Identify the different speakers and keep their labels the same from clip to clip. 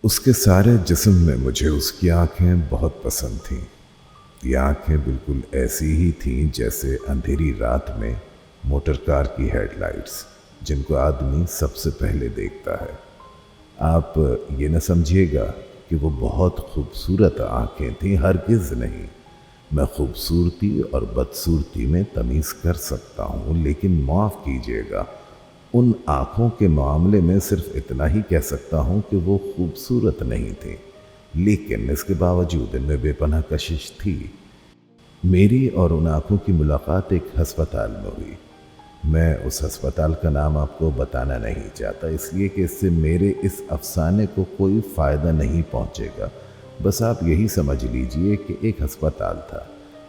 Speaker 1: اس کے سارے جسم میں مجھے اس کی آنکھیں بہت پسند تھیں۔ یہ آنکھیں بالکل ایسی ہی تھیں جیسے اندھیری رات میں موٹر کار کی ہیڈ لائٹس، جن کو آدمی سب سے پہلے دیکھتا ہے۔ آپ یہ نہ سمجھیے گا کہ وہ بہت خوبصورت آنکھیں تھیں، ہرگز نہیں۔ میں خوبصورتی اور بدصورتی میں تمیز کر سکتا ہوں، لیکن معاف کیجیے گا، ان آنکھوں کے معاملے میں صرف اتنا ہی کہہ سکتا ہوں کہ وہ خوبصورت نہیں تھیں، لیکن اس کے باوجود ان میں بے پناہ کشش تھی۔ میری اور ان آنکھوں کی ملاقات ایک ہسپتال میں ہوئی۔ میں اس ہسپتال کا نام آپ کو بتانا نہیں چاہتا، اس لیے کہ اس سے میرے اس افسانے کو کوئی فائدہ نہیں پہنچے گا۔ بس آپ یہی سمجھ لیجئے کہ ایک ہسپتال تھا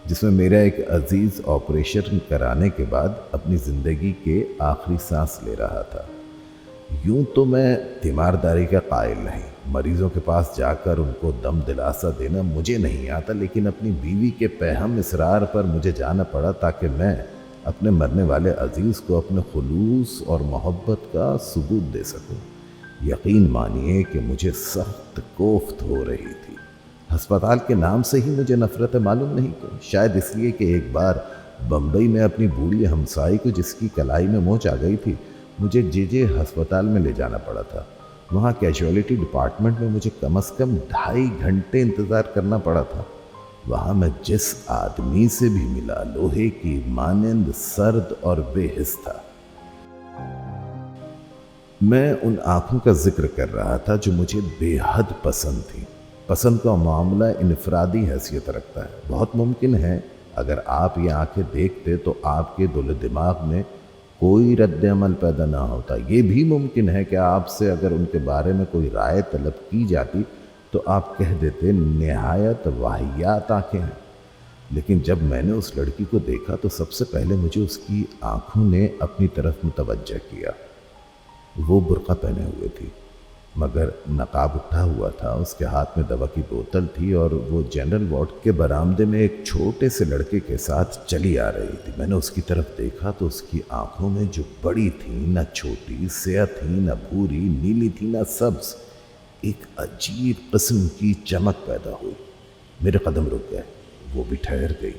Speaker 1: جس میں میرا ایک عزیز آپریشن کرانے کے بعد اپنی زندگی کے آخری سانس لے رہا تھا۔ یوں تو میں تیمارداری کا قائل نہیں، مریضوں کے پاس جا کر ان کو دم دلاسا دینا مجھے نہیں آتا، لیکن اپنی بیوی کے پیہم اصرار پر مجھے جانا پڑا تاکہ میں اپنے مرنے والے عزیز کو اپنے خلوص اور محبت کا ثبوت دے سکوں۔ یقین مانیے کہ مجھے سخت کوفت ہو رہی تھی۔ ہسپتال کے نام سے ہی مجھے نفرت معلوم نہیں کیوں، شاید اس لیے کہ ایک بار بمبئی میں اپنی بوڑھی ہمسائی کو، جس کی کلائی میں موچ آ گئی تھی، مجھے جے ہسپتال میں لے جانا پڑا تھا۔ وہاں کیجویلٹی ڈپارٹمنٹ میں مجھے کم از کم 2.5 گھنٹے انتظار کرنا پڑا تھا۔ وہاں میں جس آدمی سے بھی ملا، لوہے کی مانند سرد اور بے حس تھا۔ میں ان آنکھوں کا ذکر کر رہا تھا جو مجھے بے حد پسند تھیں۔ پسند کا معاملہ انفرادی حیثیت رکھتا ہے۔ بہت ممکن ہے اگر آپ یہ آنکھیں دیکھتے تو آپ کے دل و دماغ میں کوئی رد عمل پیدا نہ ہوتا۔ یہ بھی ممکن ہے کہ آپ سے اگر ان کے بارے میں کوئی رائے طلب کی جاتی تو آپ کہہ دیتے نہایت واہیات آنکھیں ہیں۔ لیکن جب میں نے اس لڑکی کو دیکھا تو سب سے پہلے مجھے اس کی آنکھوں نے اپنی طرف متوجہ کیا۔ وہ برقع پہنے ہوئے تھی مگر نقاب اٹھا ہوا تھا، اس کے ہاتھ میں دوا کی بوتل تھی اور وہ جنرل وارڈ کے برآمدے میں ایک چھوٹے سے لڑکے کے ساتھ چلی آ رہی تھی۔ میں نے اس کی طرف دیکھا تو اس کی آنکھوں میں جو بڑی تھیں، نہ چھوٹی، سیاہ تھیں، نہ بھوری، نیلی تھی، نہ سبز، ایک عجیب قسم کی چمک پیدا ہوئی۔ میرے قدم رک گئے، وہ بھی ٹھہر گئی۔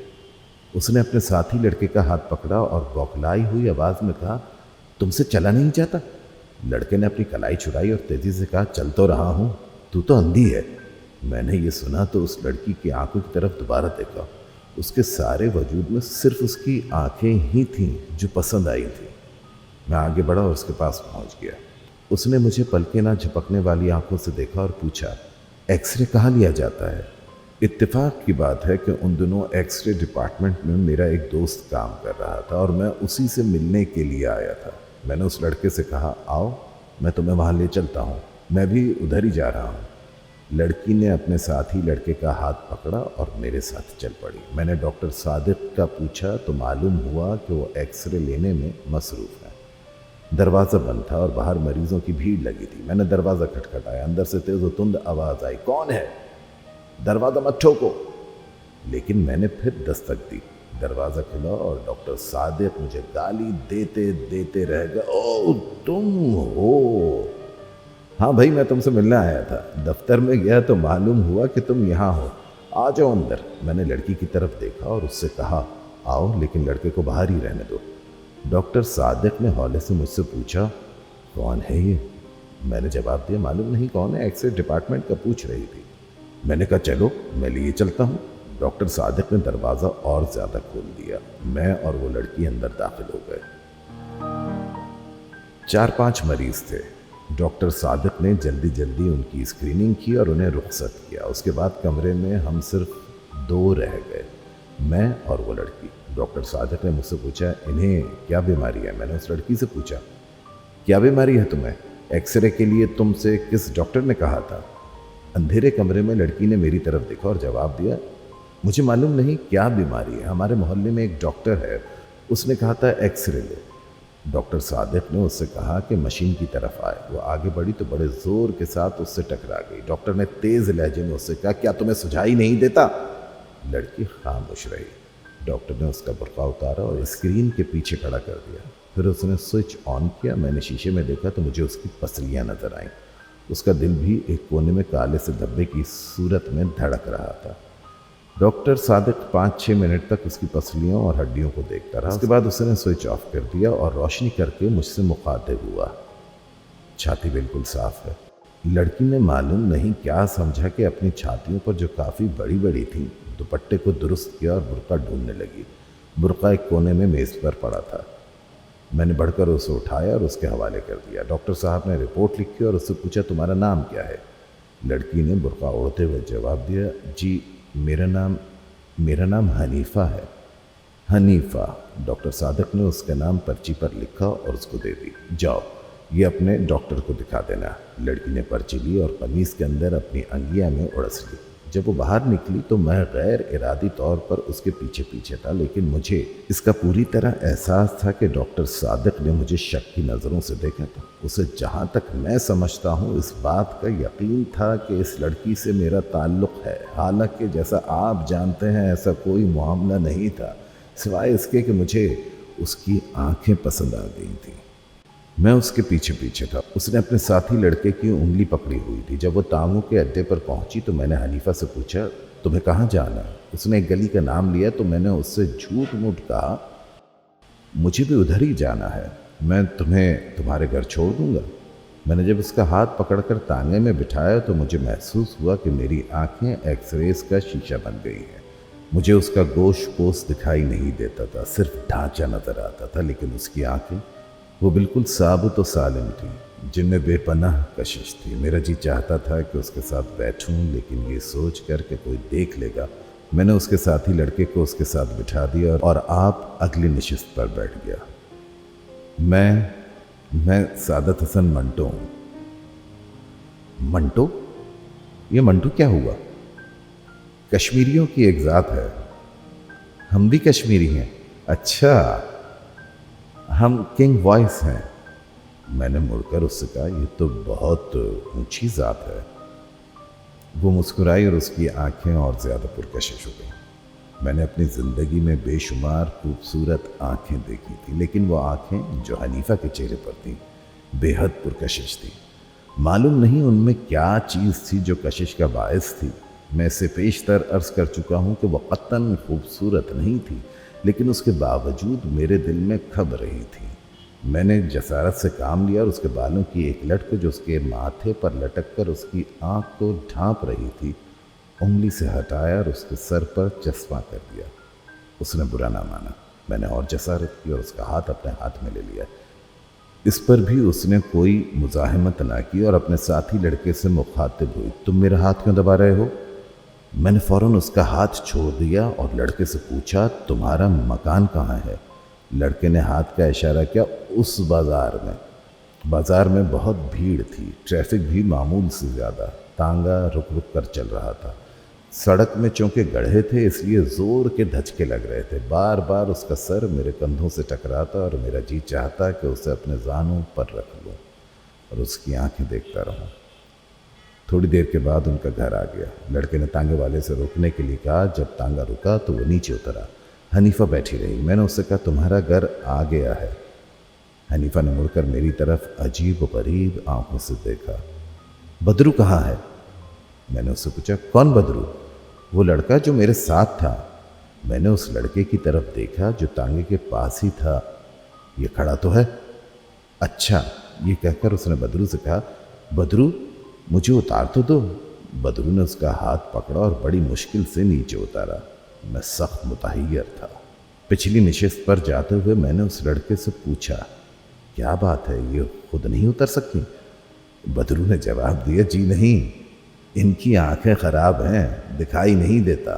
Speaker 1: اس نے اپنے ساتھی لڑکے کا ہاتھ پکڑا اور بوکھلائی ہوئی آواز میں کہا، تم سے چلا نہیں جاتا؟ لڑکے نے اپنی کلائی چھڑائی اور تیزی سے کہا، چل تو رہا ہوں، تو اندھی ہے۔ میں نے یہ سنا تو اس لڑکی کی آنکھوں کی طرف دوبارہ دیکھا۔ اس کے سارے وجود میں صرف اس کی آنکھیں ہی تھیں جو پسند آئی تھیں۔ میں آگے بڑھا اور اس کے پاس پہنچ گیا۔ اس نے مجھے پلکیں نہ جھپکنے والی آنکھوں سے دیکھا اور پوچھا، ایکس رے کہاں لیا جاتا ہے؟ اتفاق کی بات ہے کہ ان دنوں ایکس رے ڈپارٹمنٹ میں میرا ایک دوست کام کر رہا تھا اور میں اسی سے ملنے کے لیے آیا تھا۔ میں نے اس لڑکے سے کہا، آؤ میں تمہیں وہاں لے چلتا ہوں، میں بھی ادھر ہی جا رہا ہوں۔ لڑکی نے اپنے ساتھی لڑکے کا ہاتھ پکڑا اور میرے ساتھ چل پڑی۔ میں نے ڈاکٹر صادق کا پوچھا تو معلوم ہوا کہ وہ ایکس رے لینے میں مصروف ہیں۔ دروازہ بند تھا اور باہر مریضوں کی بھیڑ لگی تھی۔ میں نے دروازہ کھٹکھٹایا، اندر سے تیز و تند آواز آئی، کون ہے؟ دروازہ مت ٹھوکو۔ لیکن میں نے پھر دستک دی۔ دروازہ کھلا اور ڈاکٹر صادق مجھے گالی دیتے دیتے رہ گئے، او تم ہو؟ ہاں بھائی، میں تم سے ملنے آیا تھا، دفتر میں گیا تو معلوم ہوا کہ تم یہاں ہو، آ جاؤ اندر۔ میں نے لڑکی کی طرف دیکھا اور اس سے کہا، آؤ لیکن لڑکے کو باہر ہی رہنے دو۔ ڈاکٹر صادق نے ہولے سے مجھ سے پوچھا، کون ہے یہ؟ میں نے جواب دیا، معلوم نہیں کون ہے، ایکس رے ڈپارٹمنٹ کا پوچھ رہی تھی۔ میں نے کہا، چلو میں لیے چلتا ہوں۔ ڈاکٹر صادق نے دروازہ اور زیادہ کھول دیا۔ میں اور وہ لڑکی اندر داخل ہو گئے۔ 4-5 مریض تھے۔ ڈاکٹر صادق نے جلدی جلدی ان کی اسکریننگ کی اور انہیں رخصت کیا۔ اس کے بعد کمرے میں ہم صرف 2 رہ گئے، میں اور وہ لڑکی۔ ڈاکٹر صادق نے مجھ سے پوچھا، انہیں کیا بیماری ہے؟ میں نے اس لڑکی سے پوچھا، کیا بیماری ہے تمہیں؟ ایکس رے کے لیے تم سے کس ڈاکٹر نے کہا تھا؟ اندھیرے کمرے میں لڑکی نے میری طرف دیکھا اور جواب دیا، مجھے معلوم نہیں کیا بیماری ہے، ہمارے محلے میں ایک ڈاکٹر ہے، اس نے کہا تھا ایکس رے لے۔ ڈاکٹر صادق نے اس سے کہا کہ مشین کی طرف آئے۔ وہ آگے بڑھی تو بڑے زور کے ساتھ اس سے ٹکرا گئی۔ ڈاکٹر نے تیز لہجے میں اس سے کہا، کیا تمہیں سجائی نہیں دیتا؟ لڑکی خاموش رہی۔ ڈاکٹر نے اس کا برقع اتارا اور اسکرین کے پیچھے کھڑا کر دیا۔ پھر اس نے سوئچ آن کیا۔ میں نے شیشے میں دیکھا تو مجھے اس کی پسلیاں نظر آئیں۔ اس کا دل بھی ایک کونے میں کالے سے دھبے کی صورت میں دھڑک رہا تھا۔ ڈاکٹر صادق 5-6 منٹ تک اس کی پسلیوں اور ہڈیوں کو دیکھتا رہا۔ اس کے بعد اس نے سوئچ آف کر دیا اور روشنی کر کے مجھ سے مخاطب ہوا۔ چھاتی بالکل صاف ہے۔ لڑکی نے معلوم نہیں کیا سمجھا کہ اپنی چھاتیوں پر جو کافی بڑی بڑی تھیں دوپٹے کو درست کیا اور برقع ڈھونڈنے لگی۔ برقع ایک کونے میں میز پر پڑا تھا۔ میں نے بڑھ کر اسے اٹھایا اور اس کے حوالے کر دیا۔ ڈاکٹر صاحب نے رپورٹ لکھی اور اس سے پوچھا تمہارا نام کیا ہے؟ لڑکی نے برقع اوڑھتے ہوئے جواب دیا، جی میرا نام حنیفہ ہے۔ حنیفہ۔ ڈاکٹر صادق نے اس کا نام پرچی پر لکھا اور اس کو دے دی۔ جاؤ یہ اپنے ڈاکٹر کو دکھا دینا۔ لڑکی نے پرچی لی اور قمیص کے اندر اپنی انگلیاں میں اڑس لی۔ جب وہ باہر نکلی تو میں غیر ارادی طور پر اس کے پیچھے پیچھے تھا، لیکن مجھے اس کا پوری طرح احساس تھا کہ ڈاکٹر صادق نے مجھے شک کی نظروں سے دیکھا تھا۔ اسے جہاں تک میں سمجھتا ہوں اس بات کا یقین تھا کہ اس لڑکی سے میرا تعلق ہے، حالانکہ جیسا آپ جانتے ہیں ایسا کوئی معاملہ نہیں تھا، سوائے اس کے کہ مجھے اس کی آنکھیں پسند آ گئی تھیں۔ میں اس کے پیچھے پیچھے تھا۔ اس نے اپنے ساتھی لڑکے کی انگلی پکڑی ہوئی تھی۔ جب وہ ٹانگوں کے اڈے پر پہنچی تو میں نے حنیفہ سے پوچھا، تمہیں کہاں جانا ہے؟ اس نے ایک گلی کا نام لیا تو میں نے اس سے جھوٹ موٹ کہا، مجھے بھی ادھر ہی جانا ہے، میں تمہیں تمہارے گھر چھوڑ دوں گا۔ میں نے جب اس کا ہاتھ پکڑ کر تانگے میں بٹھایا تو مجھے محسوس ہوا کہ میری آنکھیں ایکس ریز کا شیشہ بن گئی ہیں۔ مجھے اس کا گوشت پوست دکھائی نہیں دیتا تھا، صرف ڈھانچہ نظر آتا تھا، لیکن اس کی آنکھیں وہ بالکل ثابت و سالم تھی، جن میں بے پناہ کشش تھی۔ میرا جی چاہتا تھا کہ اس کے ساتھ بیٹھوں، لیکن یہ سوچ کر کہ کوئی دیکھ لے گا میں نے اس کے ساتھی لڑکے کو اس کے ساتھ بٹھا دیا اور آپ اگلی نشست پر بیٹھ گیا۔ میں سعادت حسن منٹو ہوں۔ منٹو؟ یہ منٹو کیا ہوا؟ کشمیریوں کی ایک ذات ہے، ہم بھی کشمیری ہیں۔ اچھا، ہم کنگ وائس ہیں۔ میں نے مڑ کر اس سے کہا، یہ تو بہت اونچی ذات ہے۔ وہ مسکرائی اور اس کی آنکھیں اور زیادہ پرکشش ہو گئیں۔ میں نے اپنی زندگی میں بے شمار خوبصورت آنکھیں دیکھی تھی، لیکن وہ آنکھیں جو حنیفہ کے چہرے پر تھیں بے حد پرکشش تھیں۔ معلوم نہیں ان میں کیا چیز تھی جو کشش کا باعث تھی۔ میں اسے پیشتر عرض کر چکا ہوں کہ وہ قطعاً خوبصورت نہیں تھی، لیکن اس کے باوجود میرے دل میں کھب رہی تھی۔ میں نے جسارت سے کام لیا اور اس کے بالوں کی ایک لٹ کو جو اس کے ماتھے پر لٹک کر اس کی آنکھ کو ڈھانپ رہی تھی انگلی سے ہٹایا اور اس کے سر پر چسپاں کر دیا۔ اس نے برا نہ مانا۔ میں نے اور جسارت کی اور اس کا ہاتھ اپنے ہاتھ میں لے لیا۔ اس پر بھی اس نے کوئی مزاحمت نہ کی اور اپنے ساتھی لڑکے سے مخاطب ہوئی، تم میرا ہاتھ کیوں دبا رہے ہو؟ میں نے فوراً اس کا ہاتھ چھوڑ دیا اور لڑکے سے پوچھا، تمہارا مکان کہاں ہے؟ لڑکے نے ہاتھ کا اشارہ کیا، اس بازار میں بہت بھیڑ تھی، ٹریفک بھی معمول سے زیادہ، تانگا رک رک کر چل رہا تھا۔ سڑک میں چونکہ گڑھے تھے اس لیے زور کے دھچکے لگ رہے تھے۔ بار بار اس کا سر میرے کندھوں سے ٹکراتا اور میرا جی چاہتا کہ اسے اپنے زانوں پر رکھ لوں اور اس کی آنکھیں دیکھتا رہوں۔ تھوڑی دیر کے بعد ان کا گھر آ گیا۔ لڑکے نے تانگے والے سے روکنے کے لیے کہا، جب تانگا رکا تو وہ نیچے اترا۔ حنیفہ بیٹھی رہی۔ میں نے اس سے کہا، تمہارا گھر آ گیا ہے۔ حنیفہ نے مڑ کر میری طرف عجیب و غریب آنکھوں سے دیکھا۔ بدرو کہاں ہے؟ میں نے اس سے پوچھا، کون بدرو؟ وہ لڑکا جو میرے ساتھ تھا۔ میں نے اس لڑکے کی طرف دیکھا جو تانگے کے پاس ہی تھا۔ یہ کھڑا تو ہے۔ اچھا، یہ کہہ کر اس نے بدرو سے کہا، بدرو مجھے اتار تو دو۔ بدرو نے اس کا ہاتھ پکڑا اور بڑی مشکل سے نیچے اتارا۔ میں سخت متحیر تھا۔ پچھلی نشست پر جاتے ہوئے میں نے اس لڑکے سے پوچھا، کیا بات ہے، یہ خود نہیں اتر سکتی؟ بدرو نے جواب دیا، جی نہیں، ان کی آنکھیں خراب ہیں، دکھائی نہیں دیتا۔